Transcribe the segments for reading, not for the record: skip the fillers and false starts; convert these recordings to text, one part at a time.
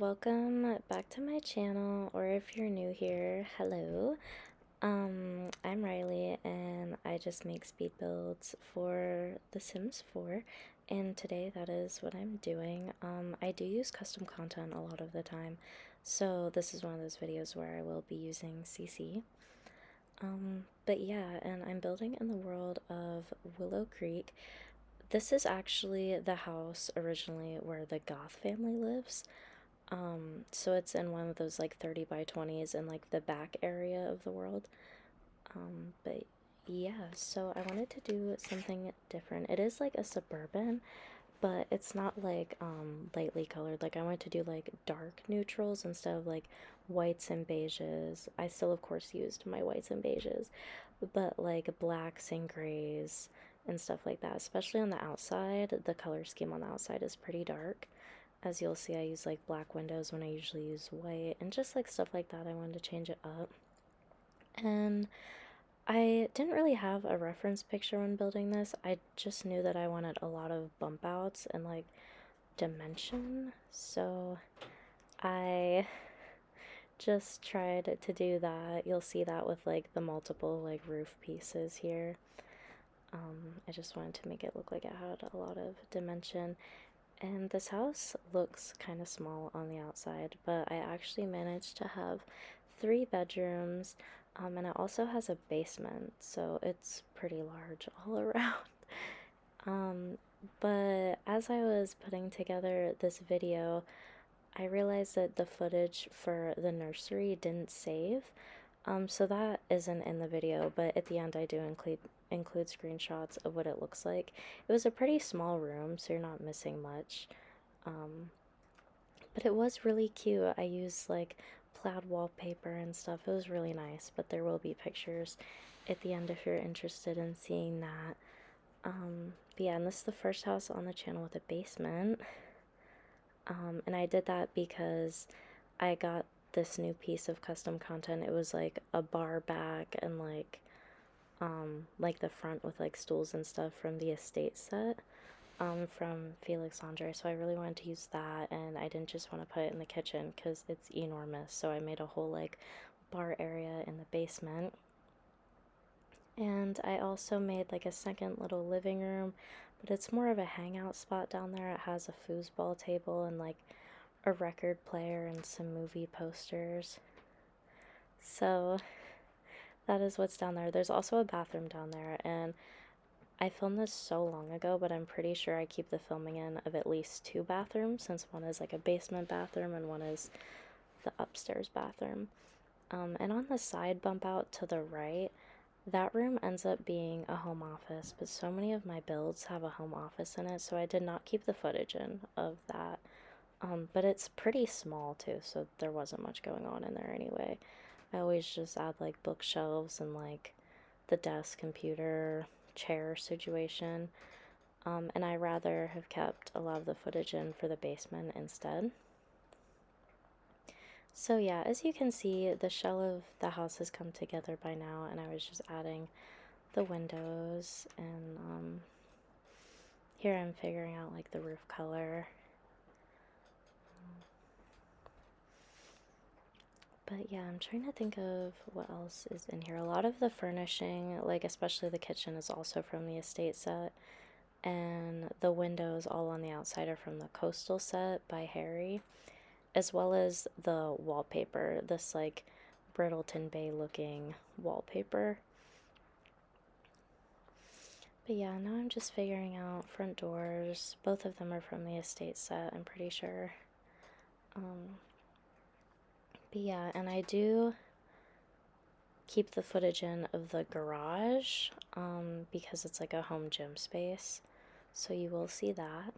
welcome back to my channel, or if you're new here, hello. I'm Riley, and I just make speed builds for The Sims 4, and today that is what I'm doing. I do use custom content a lot of the time, so this is one of those videos where I will be using CC. But yeah, and I'm building in the world of Willow Creek. This is actually the house originally where the Goth family lives. So it's in one of those like 30 by 20s in like the back area of the world. But yeah, so I wanted to do something different. It is like a suburban, but it's not like lightly colored. Like I wanted to do like dark neutrals instead of like whites and beiges. I still of course used my whites and beiges, but like blacks and grays and stuff like that. Especially on the outside, the color scheme on the outside is pretty dark. As you'll see, I use like black windows when I usually use white, and just like stuff like that. I wanted to change it up. And I didn't really have a reference picture when building this. I just knew that I wanted a lot of bump outs and like dimension. So I just tried to do that. You'll see that with like the multiple like roof pieces here. I just wanted to make it look like it had a lot of dimension. And this house looks kind of small on the outside, but I actually managed to have 3 bedrooms, and it also has a basement, so it's pretty large all around. But as I was putting together this video, I realized that the footage for the nursery didn't save. So that isn't in the video, but at the end I do include screenshots of what it looks like. It was a pretty small room, so you're not missing much. But it was really cute. I used like plaid wallpaper and stuff. It was really nice, but there will be pictures at the end if you're interested in seeing that. But yeah, and this is the first house on the channel with a basement. And I did that because I got this new piece of custom content. It was like a bar back and like the front with like stools and stuff from the estate set from Felix Andre. So I really wanted to use that, and I didn't just want to put it in the kitchen because it's enormous. So I made a whole like bar area in the basement. And I also made like a second little living room, but it's more of a hangout spot down there. It has a foosball table and like a record player and some movie posters. So that is what's down there. There's also a bathroom down there, and I filmed this so long ago, but I'm pretty sure I keep the filming in of at least 2 bathrooms, since one is like a basement bathroom and one is the upstairs bathroom. And on the side bump out to the right, that room ends up being a home office, but so many of my builds have a home office in it, so I did not keep the footage in of that. But it's pretty small too, so there wasn't much going on in there anyway. I always just add like bookshelves and like the desk, computer, chair situation. And I rather have kept a lot of the footage in for the basement instead. So yeah, as you can see, the shell of the house has come together by now, and I was just adding the windows, and here I'm figuring out like the roof color. But yeah, I'm trying to think of what else is in here. A lot of the furnishing, like especially the kitchen, is also from the estate set, and the windows all on the outside are from the coastal set by Harry, as well as the wallpaper, this like Brittleton Bay looking wallpaper. But yeah, now I'm just figuring out front doors. Both of them are from the estate set, I'm pretty sure. But yeah, and I do keep the footage in of the garage because it's like a home gym space, so you will see that.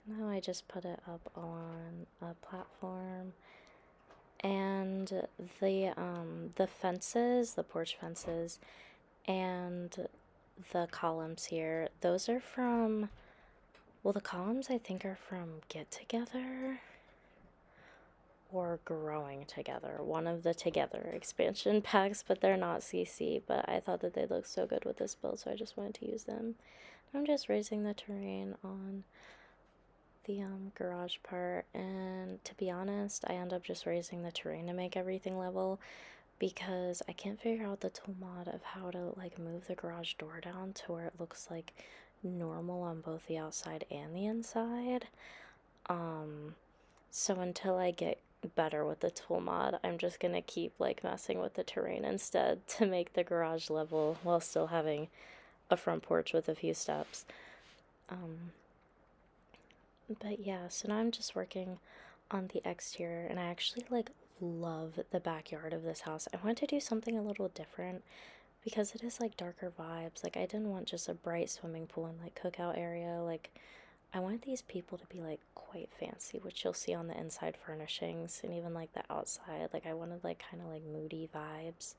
Now I just put it up on a platform, and the fences, the porch fences, and the columns here, those are from, well, the columns I think are from Get Together or Growing Together, one of the Together expansion packs, but they're not CC, but I thought that they looked so good with this build, so I just wanted to use them. I'm just raising the terrain on the garage part, and to be honest, I end up just raising the terrain to make everything level because I can't figure out the tool mod of how to like move the garage door down to where it looks like normal on both the outside and the inside. So until I get better with the tool mod, I'm just gonna keep like messing with the terrain instead to make the garage level while still having a front porch with a few steps. But yeah, so now I'm just working on the exterior, and I actually like love the backyard of this house. I wanted to do something a little different because it is like darker vibes. Like I didn't want just a bright swimming pool and like cookout area. Like I want these people to be like quite fancy, which you'll see on the inside furnishings and even like the outside. Like I wanted like kind of like moody vibes.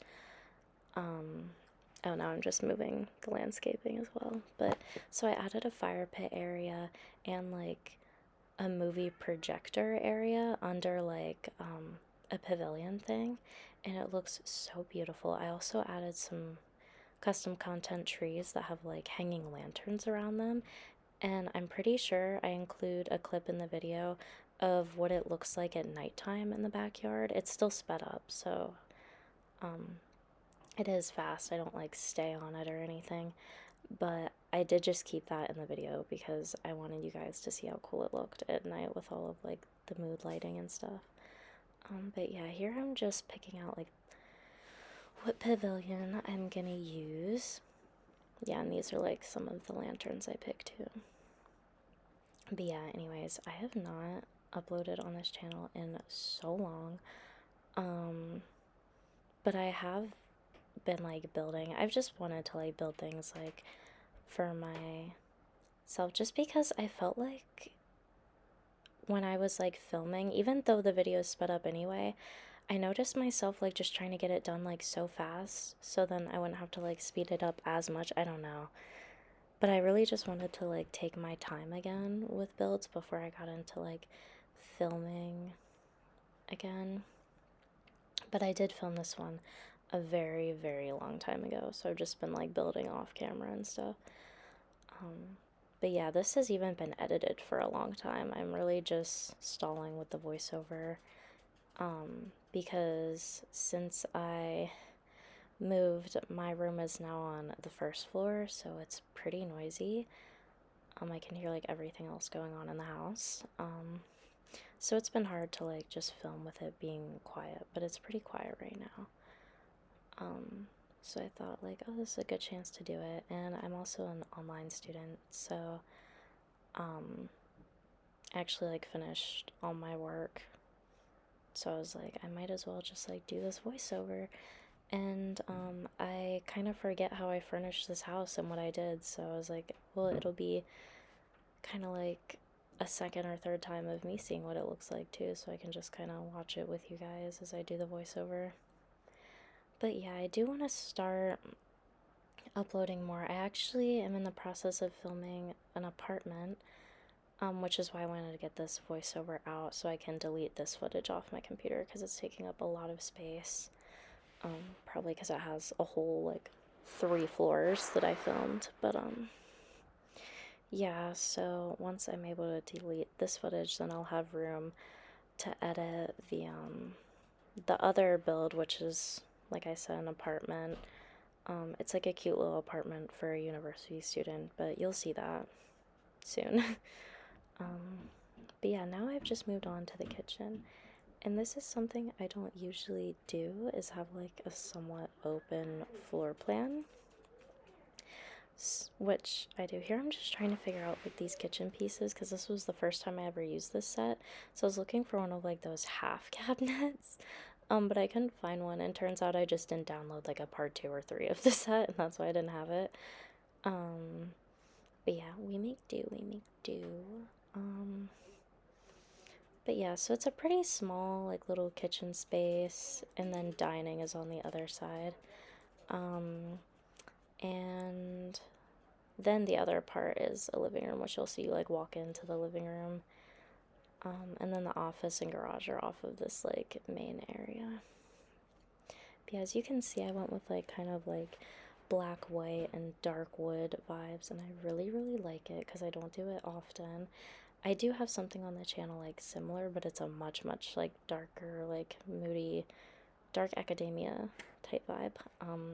Oh, now I'm just moving the landscaping as well. But so I added a fire pit area and like a movie projector area under like a pavilion thing, and it looks so beautiful. I also added some custom content trees that have like hanging lanterns around them, and I'm pretty sure I include a clip in the video of what it looks like at nighttime in the backyard. It's still sped up, so it is fast. I don't like stay on it or anything, but I did just keep that in the video because I wanted you guys to see how cool it looked at night with all of like the mood lighting and stuff. But yeah, here I'm just picking out like what pavilion I'm gonna use. Yeah, and these are like some of the lanterns I picked too. But yeah, anyways, I have not uploaded on this channel in so long. But I have been like building. I've just wanted to like build things like for myself just because I felt like when I was like filming, even though the video is sped up anyway, I noticed myself like just trying to get it done like so fast, so then I wouldn't have to like speed it up as much. I don't know. But I really just wanted to like take my time again with builds before I got into like filming again. But I did film this one a very, very long time ago, so I've just been like building off camera and stuff. But yeah, this has even been edited for a long time. I'm really just stalling with the voiceover because since I moved, my room is now on the first floor, so it's pretty noisy. I can hear like everything else going on in the house. So it's been hard to like just film with it being quiet, but it's pretty quiet right now. So I thought like, oh, this is a good chance to do it. And I'm also an online student, so I actually like finished all my work. So I was like, I might as well just like do this voiceover. And I kind of forget how I furnished this house and what I did, so I was like, well, it'll be kind of like a second or third time of me seeing what it looks like too, so I can just kind of watch it with you guys as I do the voiceover. But yeah, I do want to start uploading more. I actually am in the process of filming an apartment, which is why I wanted to get this voiceover out so I can delete this footage off my computer because it's taking up a lot of space. Probably because it has a whole like 3 floors that I filmed, but yeah, so once I'm able to delete this footage, then I'll have room to edit the other build, which is, like I said, an apartment. It's like a cute little apartment for a university student, but you'll see that soon. But yeah, now I've just moved on to the kitchen, and this is something I don't usually do, is have like a somewhat open floor plan, which I do here. I'm just trying to figure out like these kitchen pieces because this was the first time I ever used this set, so I was looking for one of like those half cabinets, but I couldn't find one, and turns out I just didn't download like a part 2 or 3 of the set, and that's why I didn't have it. But yeah, we make do. But yeah, so it's a pretty small like little kitchen space, and then dining is on the other side. And then the other part is a living room, which you'll see you like walk into the living room. And then the office and garage are off of this like main area. But yeah, as you can see, I went with like kind of like black, white, and dark wood vibes, and I really, really like it because I don't do it often. I do have something on the channel like similar, but it's a much, much like darker, like moody, dark academia type vibe.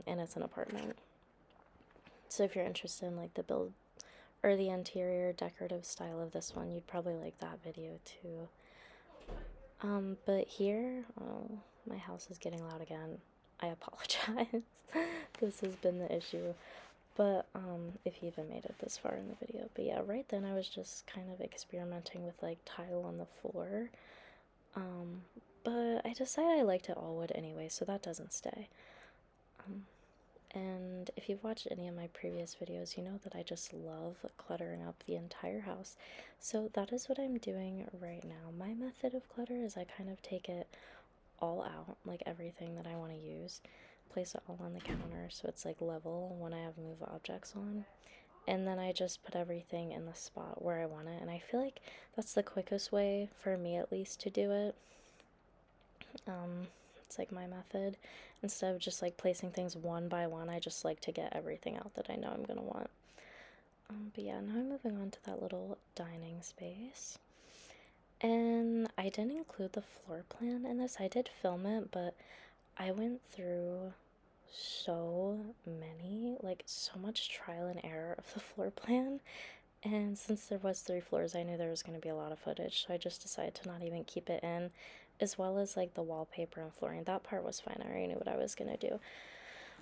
And it's an apartment. So if you're interested in like the build or the interior decorative style of this one, you'd probably like that video too. But here, oh, my house is getting loud again. I apologize. This has been the issue. But, if you even made it this far in the video. But yeah, right then I was just kind of experimenting with, like, tile on the floor. But I decided I liked it all wood anyway, so that doesn't stay. And if you've watched any of my previous videos, you know that I just love cluttering up the entire house. So that is what I'm doing right now. My method of clutter is I kind of take it all out, like everything that I want to use, place it all on the counter so it's like level when I have move objects on, and then I just put everything in the spot where I want it. And I feel like that's the quickest way, for me at least, to do it. It's like my method. Instead of just like placing things one by one, I just like to get everything out that I know I'm gonna want. But yeah, now I'm moving on to that little dining space. And I didn't include the floor plan in this. I did film it, but I went through so many, like so much trial and error of the floor plan. And since there was 3 floors, I knew there was going to be a lot of footage, so I just decided to not even keep it in, as well as like the wallpaper and flooring. That part was fine. I already knew what I was going to do.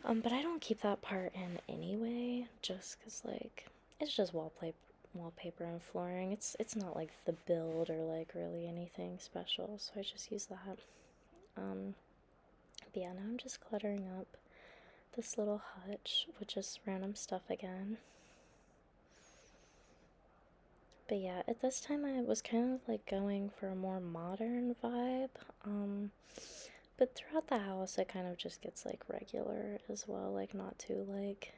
But I don't keep that part in anyway, just because like it's just wallpaper and flooring. It's not like the build or like really anything special, so I just use that. But yeah, now I'm just cluttering up this little hutch with just random stuff again. But yeah, at this time I was kind of like going for a more modern vibe. But throughout the house it kind of just gets like regular as well, like not too like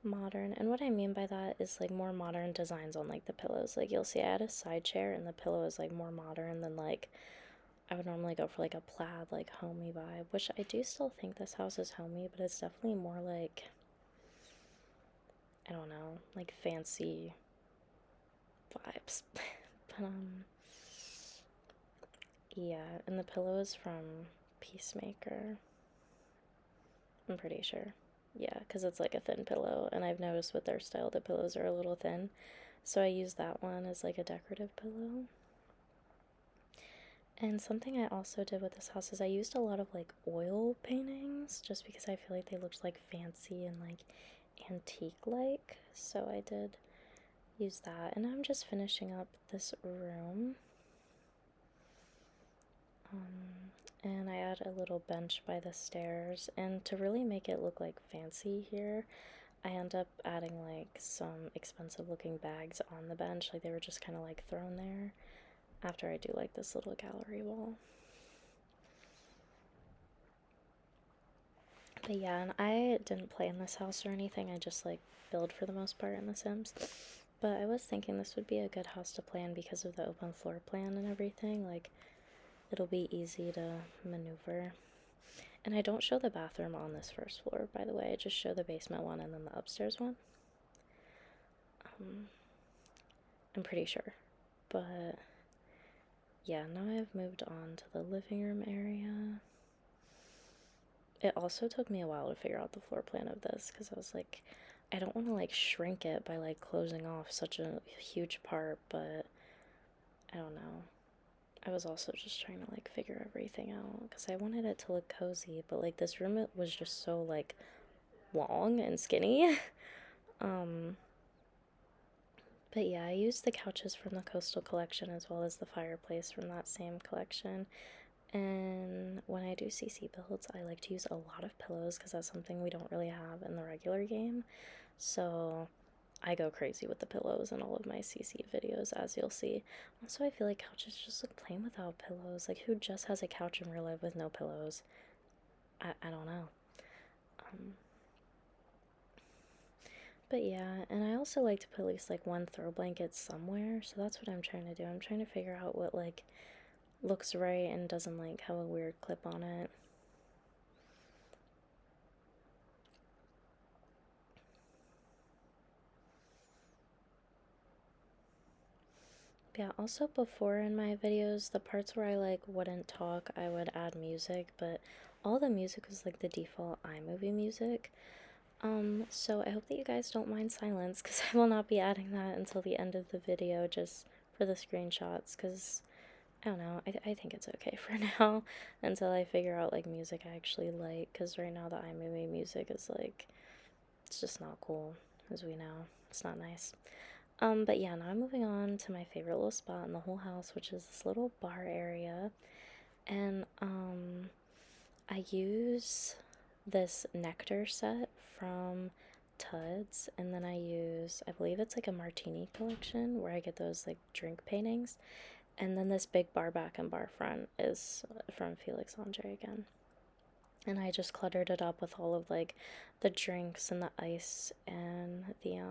modern. And what I mean by that is like more modern designs on like the pillows. Like you'll see I had a side chair and the pillow is like more modern than like I would normally go for like a plaid, like homey vibe, which I do still think this house is homey, but it's definitely more like, I don't know, like fancy vibes. But yeah, and the pillow is from Peacemaker. I'm pretty sure. Yeah, because it's like a thin pillow, and I've noticed with their style the pillows are a little thin, so I use that one as like a decorative pillow. And something I also did with this house is I used a lot of like oil paintings just because I feel like they looked like fancy and like antique like. So I did use that. And I'm just finishing up this room. And I add a little bench by the stairs. And to really make it look like fancy here, I end up adding like some expensive looking bags on the bench. Like they were just kind of like thrown there after I do like this little gallery wall. But yeah, and I didn't play in this house or anything. I just like build for the most part in The Sims. But I was thinking this would be a good house to play in because of the open floor plan and everything. Like, it'll be easy to maneuver. And I don't show the bathroom on this first floor, by the way. I just show the basement one and then the upstairs one. I'm pretty sure. But yeah, now I've moved on to the living room area. It also took me a while to figure out the floor plan of this because I was like, I don't want to like shrink it by like closing off such a huge part, but I don't know. I was also just trying to like figure everything out because I wanted it to look cozy, but like this room it was just so like long and skinny. But yeah, I used the couches from the Coastal collection as well as the fireplace from that same collection. And when I do CC builds, I like to use a lot of pillows because that's something we don't really have in the regular game. So I go crazy with the pillows in all of my CC videos, as you'll see. Also, I feel like couches just look plain without pillows. Like, who just has a couch in real life with no pillows? I don't know. But yeah, and I also like to put at least like one throw blanket somewhere. So that's what I'm trying to do. I'm trying to figure out what like looks right and doesn't like have a weird clip on it. Yeah, also before in my videos, the parts where I like wouldn't talk, I would add music, but all the music was like the default iMovie music. So I hope that you guys don't mind silence, because I will not be adding that until the end of the video just for the screenshots, because I don't know, I think it's okay for now until I figure out like music I actually like, because right now the iMovie music is like, it's just not cool, as we know. It's not nice. But yeah, now I'm moving on to my favorite little spot in the whole house, which is this little bar area. And I use this nectar set from Tuds, and then I use, I believe it's like a martini collection where I get those like drink paintings. And then this big bar back and bar front is from Felix Andre again. And I just cluttered it up with all of like the drinks and the ice and the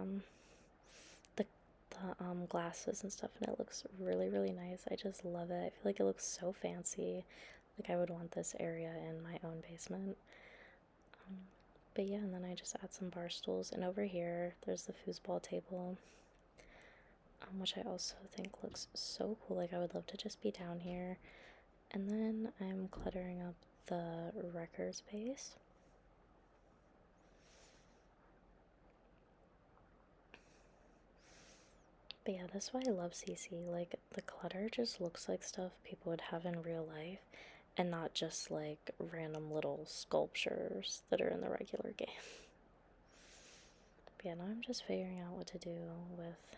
glasses and stuff, and it looks really, really nice. I just love it. I feel like it looks so fancy. Like I would want this area in my own basement. Um, but yeah, and then I just add some bar stools, and over here there's the foosball table, which I also think looks so cool. Like I would love to just be down here. And then I'm cluttering up the record space. But yeah, that's why I love CC. Like, the clutter just looks like stuff people would have in real life, and not just like random little sculptures that are in the regular game. But yeah, now I'm just figuring out what to do with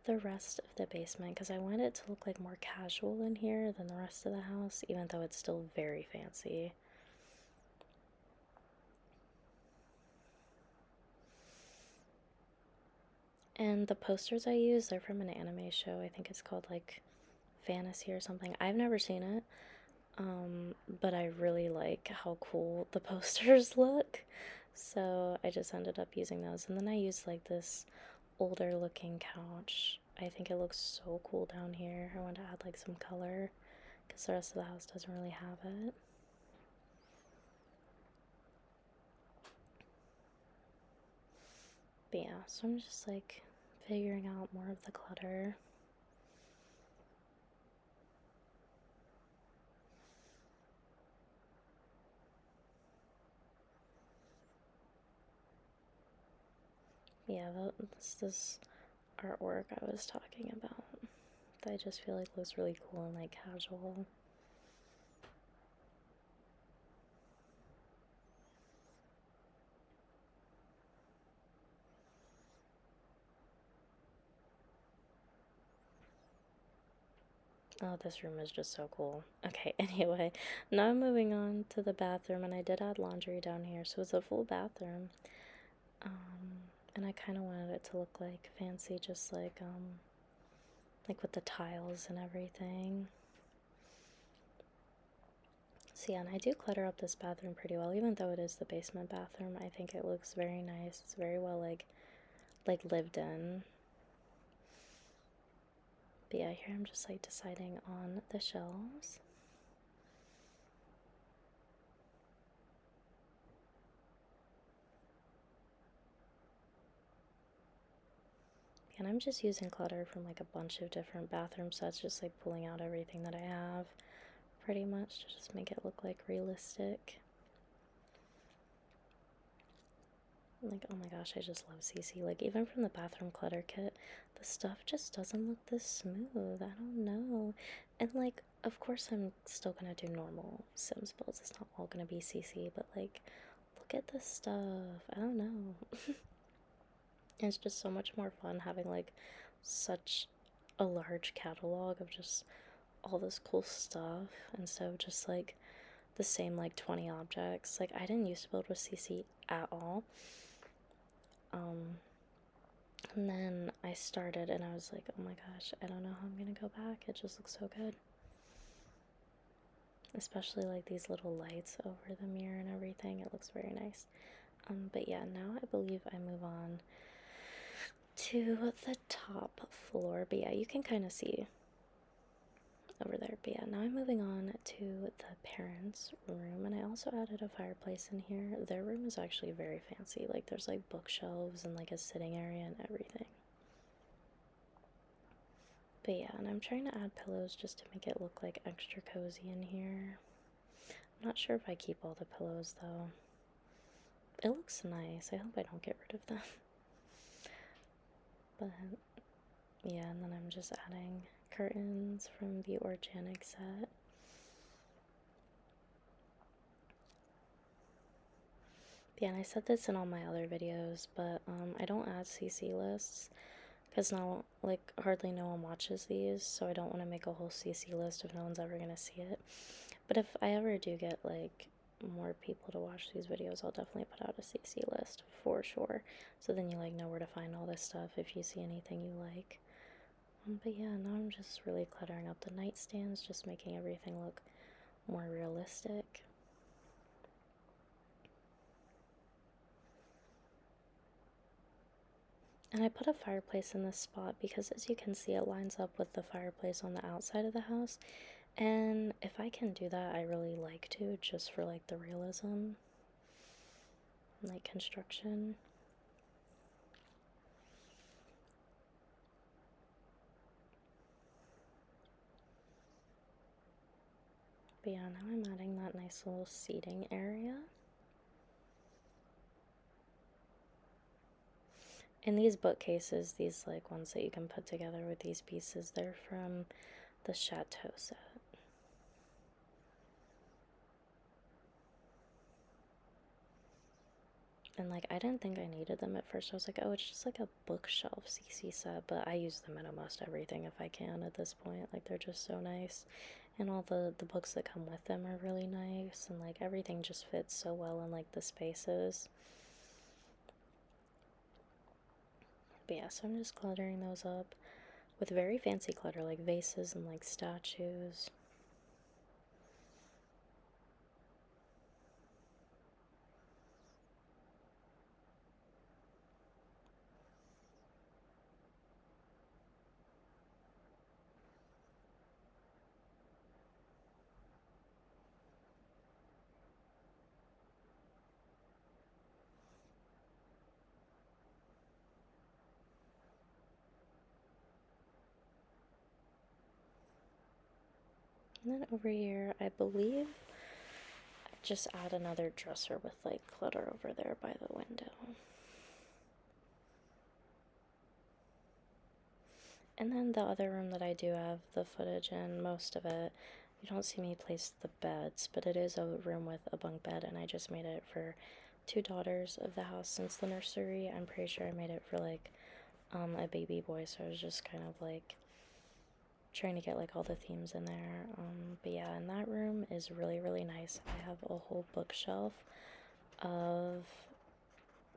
the rest of the basement, because I want it to look like more casual in here than the rest of the house, even though it's still very fancy. And the posters I use, they're from an anime show. I think it's called like Fantasy or something. I've never seen it, but I really like how cool the posters look. So I just ended up using those. And then I used like this older looking couch. I think it looks so cool down here. I want to add like some color because the rest of the house doesn't really have it. But yeah, so I'm just like figuring out more of the clutter. Yeah, this artwork I was talking about that I just feel like looks really cool and like casual. Oh, this room is just so cool. Okay, anyway, now I'm moving on to the bathroom, and I did add laundry down here, so it's a full bathroom. And I kind of wanted it to look like fancy, just like with the tiles and everything. So yeah, and I do clutter up this bathroom pretty well, even though it is the basement bathroom. I think it looks very nice. It's very well like lived in. But yeah, here I'm just like deciding on the shelves. And I'm just using clutter from like a bunch of different bathroom sets, just like pulling out everything that I have pretty much to just make it look like realistic. Like, oh my gosh, I just love CC. Like, even from the bathroom clutter kit, the stuff just doesn't look this smooth. I don't know. And like, of course I'm still gonna do normal Sims builds. It's not all gonna be CC, but like, look at this stuff. I don't know. It's just so much more fun having like such a large catalog of just all this cool stuff instead of just like the same like 20 objects. Like I didn't used to build with CC at all. And then I started and I was like, oh my gosh, I don't know how I'm gonna go back. It just looks so good. Especially like these little lights over the mirror and everything. It looks very nice. But yeah, now I believe I move on to the top floor. But yeah, you can kind of see over there. But yeah, now I'm moving on to the parents' room, and I also added a fireplace in here. Their room is actually very fancy. Like there's like bookshelves and like a sitting area and everything. But yeah, and I'm trying to add pillows just to make it look like extra cozy in here. I'm not sure if I keep all the pillows though. It looks nice. I hope I don't get rid of them. But yeah, and then I'm just adding curtains from the organic set. Yeah, and I said this in all my other videos, but I don't add CC lists because now, like, hardly no one watches these, so I don't want to make a whole CC list if no one's ever gonna see it. But if I ever do get, like, more people to watch these videos, I'll definitely put out a CC list for sure. So then you, like, know where to find all this stuff if you see anything you like. But yeah, now I'm just really cluttering up the nightstands, just making everything look more realistic. And I put a fireplace in this spot because, as you can see, it lines up with the fireplace on the outside of the house. And if I can do that, I really like to, just for like the realism, like construction. But yeah, now I'm adding that nice little seating area. And these bookcases, these like ones that you can put together with these pieces, they're from the Chateau set. And like, I didn't think I needed them at first. I was like, oh, it's just like a bookshelf CC set, but I use them in almost everything if I can at this point. Like, they're just so nice. And all the books that come with them are really nice, and like everything just fits so well in like the spaces. But yeah, so I'm just cluttering those up with very fancy clutter, like vases and like statues. And then over here, I believe I just add another dresser with like clutter over there by the window. And then the other room that I do have the footage in, most of it, you don't see me place the beds, but it is a room with a bunk bed, and I just made it for two daughters of the house since the nursery. I'm pretty sure I made it for like a baby boy, so I was just kind of like trying to get like all the themes in there. But yeah, and that room is really, really nice. I have a whole bookshelf of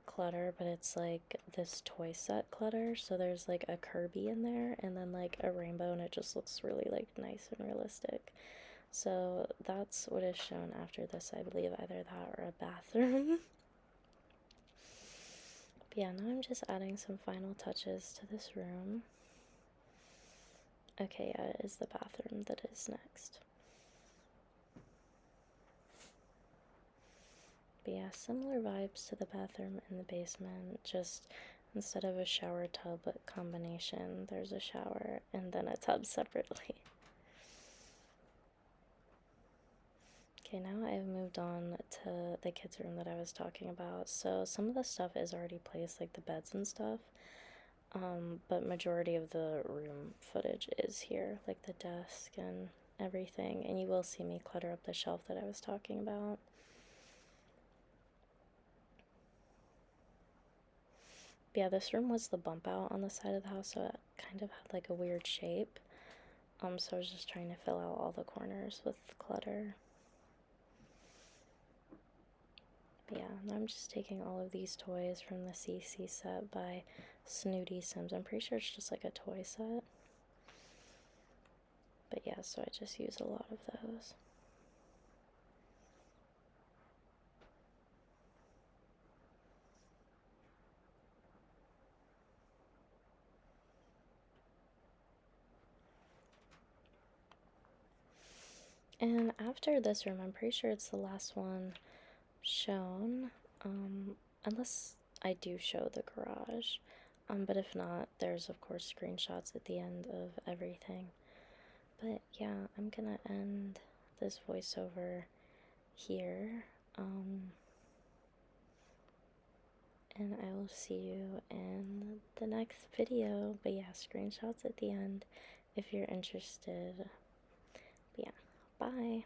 clutter, but it's like this toy set clutter, so there's like a Kirby in there and then like a rainbow, and it just looks really like nice and realistic. So that's what is shown after this, I believe, either that or a bathroom. But yeah, now I'm just adding some final touches to this room. Okay, yeah, it is the bathroom that is next. But yeah, similar vibes to the bathroom in the basement, just instead of a shower tub combination, there's a shower and then a tub separately. Okay, now I have moved on to the kids' room that I was talking about. So some of the stuff is already placed, like the beds and stuff, but majority of the room footage is here, like the desk and everything, and you will see me clutter up the shelf that I was talking about. But yeah, this room was the bump out on the side of the house, so it kind of had like a weird shape. So I was just trying to fill out all the corners with clutter. But yeah, now I'm just taking all of these toys from the CC set by Snooty Sims. I'm pretty sure it's just like a toy set. But yeah, so I just use a lot of those. And after this room, I'm pretty sure it's the last one shown, unless I do show the garage. But if not, there's of course screenshots at the end of everything. But yeah, I'm gonna end this voiceover here. And I will see you in the next video. But yeah, screenshots at the end if you're interested. But yeah, bye.